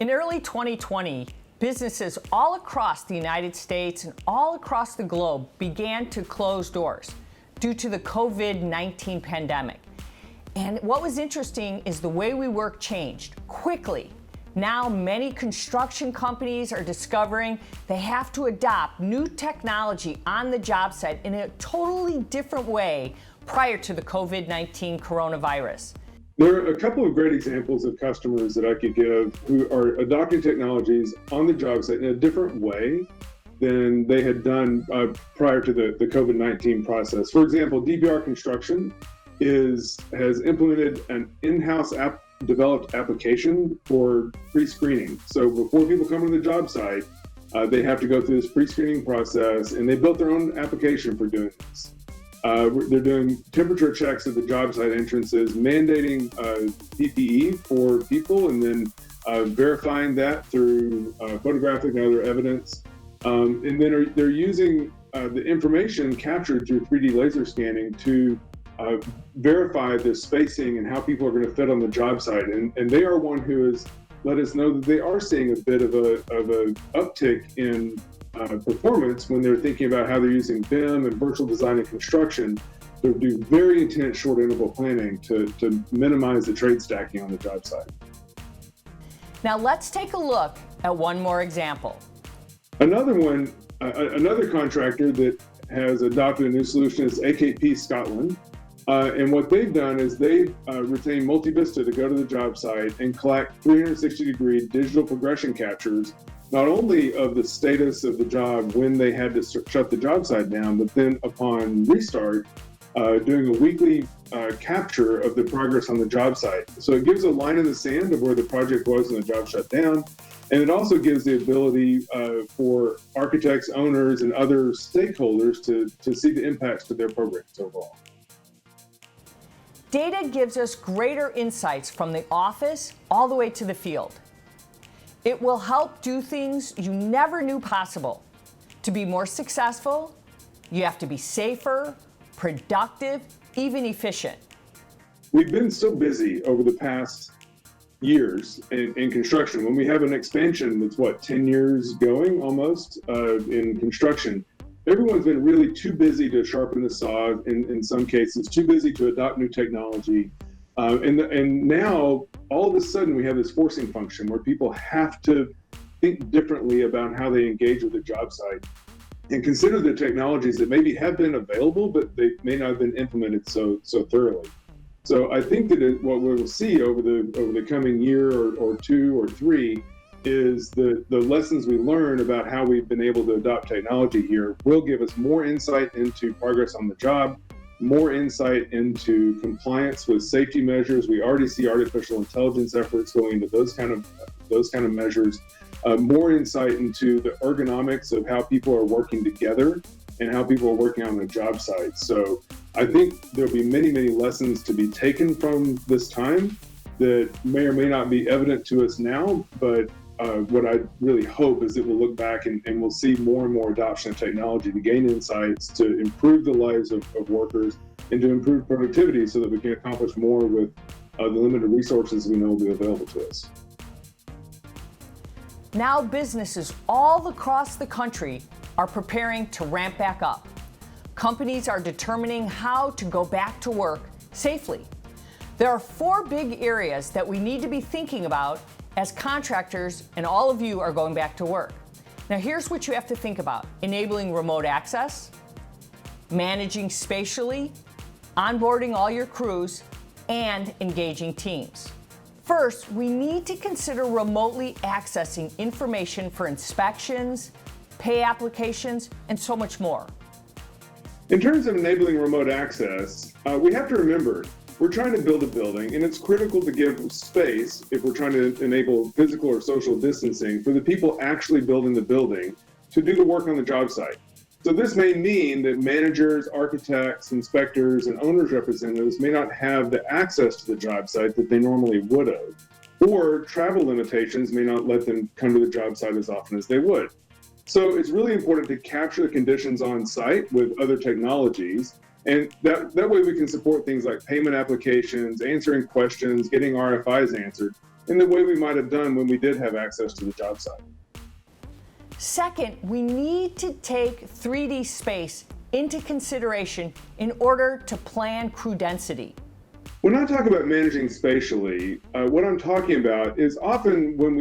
In early 2020, businesses all across the United States and all across the globe began to close doors due to the COVID-19 pandemic. And what was interesting is the way we work changed quickly. Now many construction companies are discovering they have to adopt new technology on the job site in a totally different way prior to the COVID-19 coronavirus. There are a couple of great examples of customers that I could give who are adopting technologies on the job site in a different way than they had done prior to the COVID-19 process. For example, DPR Construction has implemented an in-house developed application for pre-screening. So before people come to the job site, they have to go through this pre-screening process, and they built their own application for doing this. They're doing temperature checks at the job site entrances, mandating PPE for people, and then verifying that through photographic and other evidence. And then they're using the information captured through 3D laser scanning to verify the spacing and how people are going to fit on the job site. And they are one who has let us know that they are seeing a bit of a uptick in performance when they're thinking about how they're using BIM and virtual design and construction to do very intense short interval planning to minimize the trade stacking on the job site. Now let's take a look at one more example. Another contractor that has adopted a new solution is AKP Scotland. And what they've done is they've retained Multivista to go to the job site and collect 360-degree digital progression captures, not only of the status of the job when they had to shut the job site down, but then upon restart, doing a weekly capture of the progress on the job site. So it gives a line in the sand of where the project was when the job shut down. And it also gives the ability for architects, owners, and other stakeholders to see the impacts to their programs overall. Data gives us greater insights from the office all the way to the field. It will help do things you never knew possible. To be more successful, you have to be safer, productive, even efficient. We've been so busy over the past years in construction. When we have an expansion that's 10 years going almost in construction, everyone's been really too busy to sharpen the saw, in some cases, too busy to adopt new technology. And now, all of a sudden, we have this forcing function where people have to think differently about how they engage with the job site and consider the technologies that maybe have been available, but they may not have been implemented so thoroughly. So I think that what we'll see over the coming year or two or three is the lessons we learn about how we've been able to adopt technology here will give us more insight into progress on the job, more insight into compliance with safety measures. We already see artificial intelligence efforts going into those kind of measures, more insight into the ergonomics of how people are working together and how people are working on the job site. So I think there'll be many, many lessons to be taken from this time that may or may not be evident to us now, but what I really hope is that we'll look back and we'll see more and more adoption of technology to gain insights, to improve the lives of workers, and to improve productivity so that we can accomplish more with the limited resources we know will be available to us. Now businesses all across the country are preparing to ramp back up. Companies are determining how to go back to work safely. There are 4 big areas that we need to be thinking about as contractors and all of you are going back to work. Now here's what you have to think about: enabling remote access, managing spatially, onboarding all your crews, and engaging teams. First, we need to consider remotely accessing information for inspections, pay applications, and so much more. In terms of enabling remote access, we have to remember we're trying to build a building, and it's critical to give space, if we're trying to enable physical or social distancing, for the people actually building the building to do the work on the job site. So this may mean that managers, architects, inspectors, and owners' representatives may not have the access to the job site that they normally would have, or travel limitations may not let them come to the job site as often as they would. So it's really important to capture the conditions on site with other technologies. And that way we can support things like payment applications, answering questions, getting RFIs answered, in the way we might have done when we did have access to the job site. Second, we need to take 3D space into consideration in order to plan crew density. When I talk about managing spatially, what I'm talking about is often when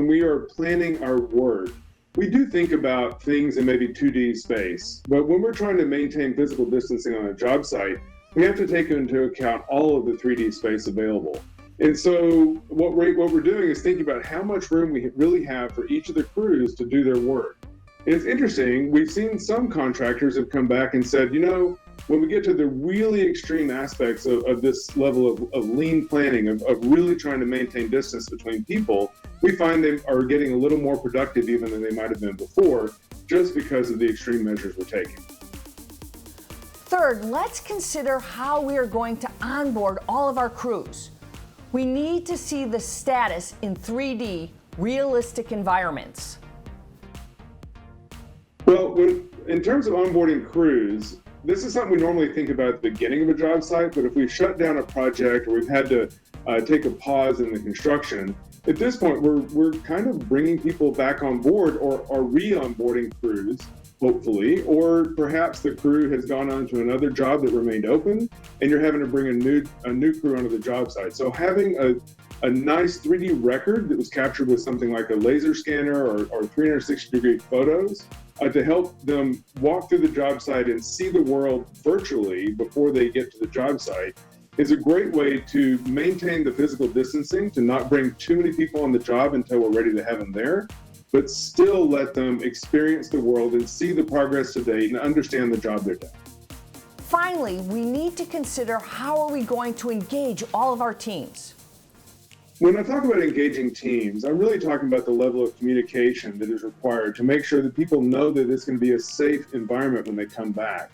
we are planning our work, we do think about things in maybe 2D space, but when we're trying to maintain physical distancing on a job site, we have to take into account all of the 3D space available. And so what we're doing is thinking about how much room we really have for each of the crews to do their work. And it's interesting, we've seen some contractors have come back and said, you know, when we get to the really extreme aspects of this level of lean planning, of really trying to maintain distance between people, we find they are getting a little more productive even than they might have been before, just because of the extreme measures we're taking. Third, let's consider how we are going to onboard all of our crews. We need to see the status in 3D realistic environments. Well, in terms of onboarding crews, this is something we normally think about at the beginning of a job site, but if we've shut down a project or we've had to take a pause in the construction, at this point, we're kind of bringing people back on board or re-onboarding crews, hopefully, or perhaps the crew has gone on to another job that remained open and you're having to bring a new crew onto the job site. So having a nice 3D record that was captured with something like a laser scanner or 360-degree photos to help them walk through the job site and see the world virtually before they get to the job site is a great way to maintain the physical distancing, to not bring too many people on the job until we're ready to have them there, but still let them experience the world and see the progress to date and understand the job they're doing. Finally, we need to consider how are we going to engage all of our teams. When I talk about engaging teams, I'm really talking about the level of communication that is required to make sure that people know that it's going to be a safe environment when they come back.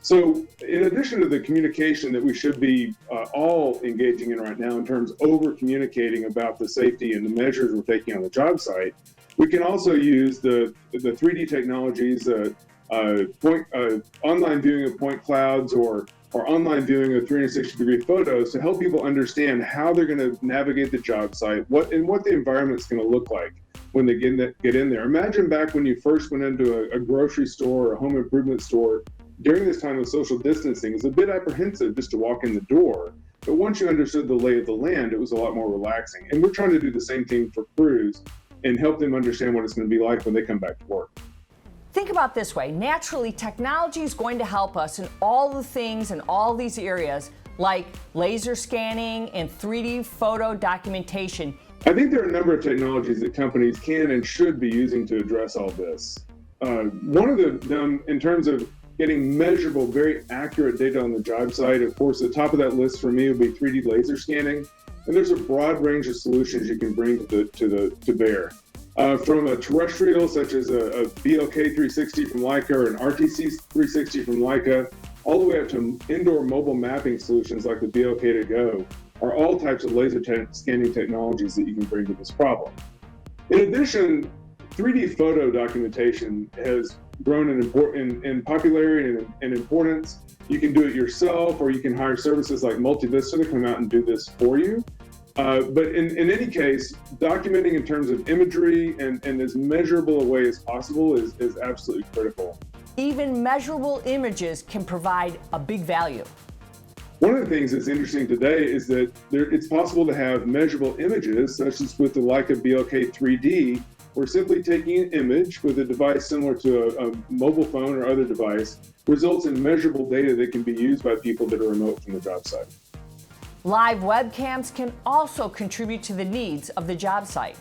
So in addition to the communication that we should be all engaging in right now in terms of over-communicating about the safety and the measures we're taking on the job site, we can also use the 3D technologies, online viewing of point clouds or online viewing of 360-degree photos to help people understand how they're going to navigate the job site, what the environment's going to look like when they get in there. Imagine back when you first went into a grocery store or a home improvement store during this time of social distancing. It's a bit apprehensive just to walk in the door, but once you understood the lay of the land, it was a lot more relaxing. And we're trying to do the same thing for crews and help them understand what it's going to be like when they come back to work. Think about this way. Naturally, technology is going to help us in all the things in all these areas like laser scanning and 3D photo documentation. I think there are a number of technologies that companies can and should be using to address all this. One of them, in terms of getting measurable, very accurate data on the job site, of course, the top of that list for me would be 3D laser scanning. And there's a broad range of solutions you can bring to bear. From a terrestrial, such as a BLK 360 from Leica or an RTC 360 from Leica, all the way up to indoor mobile mapping solutions like the BLK to Go, are all types of laser scanning technologies that you can bring to this problem. In addition, 3D photo documentation has grown in popularity and importance. You can do it yourself, or you can hire services like Multivista to come out and do this for you. But in any case, documenting in terms of imagery and as measurable a way as possible is absolutely critical. Even measurable images can provide a big value. One of the things that's interesting today is that it's possible to have measurable images, such as with the Leica BLK 3D, where simply taking an image with a device similar to a mobile phone or other device results in measurable data that can be used by people that are remote from the job site. Live webcams can also contribute to the needs of the job site.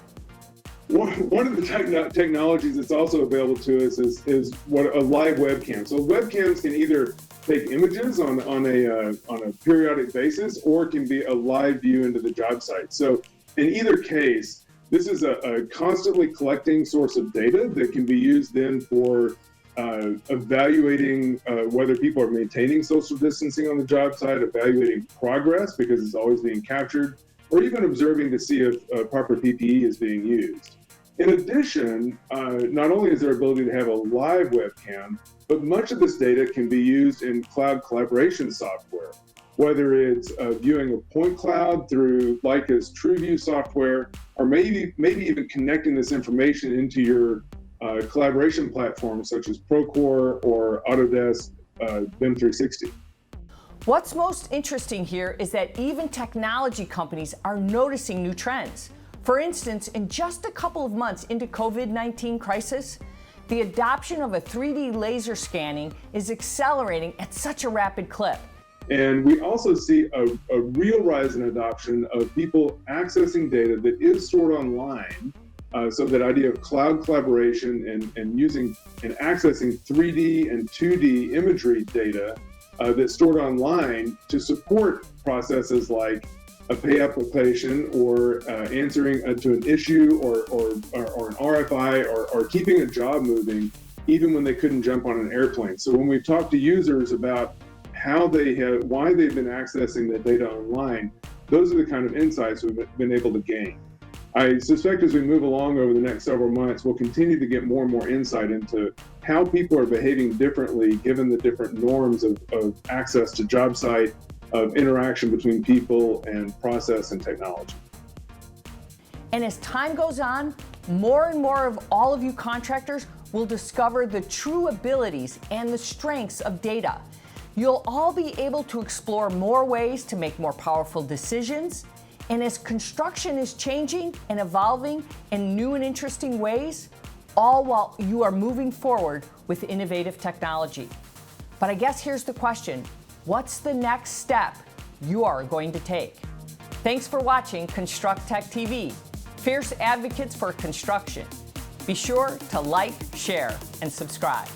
One of the technologies that's also available to us is what a live webcam. So webcams can either take images on a periodic basis, or it can be a live view into the job site. So in either case, this is a constantly collecting source of data that can be used then for evaluating whether people are maintaining social distancing on the job site, evaluating progress because it's always being captured, or even observing to see if proper PPE is being used. In addition, not only is there ability to have a live webcam, but much of this data can be used in cloud collaboration software. whether it's viewing a point cloud through Leica's TrueView software, or maybe even connecting this information into your collaboration platforms such as Procore or Autodesk BIM 360. What's most interesting here is that even technology companies are noticing new trends. For instance, in just a couple of months into COVID-19 crisis, the adoption of a 3D laser scanning is accelerating at such a rapid clip. And we also see a real rise in adoption of people accessing data that is stored online. So that idea of cloud collaboration and using and accessing 3D and 2D imagery data that's stored online to support processes like a pay application or answering to an issue or an RFI or keeping a job moving even when they couldn't jump on an airplane. So when we talk to users about why they've been accessing the data online, those are the kind of insights we've been able to gain. I suspect as we move along over the next several months, we'll continue to get more and more insight into how people are behaving differently given the different norms of access to job site, of interaction between people and process and technology. And as time goes on, more and more of all of you contractors will discover the true abilities and the strengths of data. You'll all be able to explore more ways to make more powerful decisions. And as construction is changing and evolving in new and interesting ways, all while you are moving forward with innovative technology. But I guess here's the question: what's the next step you are going to take? Thanks for watching Construct Tech TV, fierce advocates for construction. Be sure to like, share, and subscribe.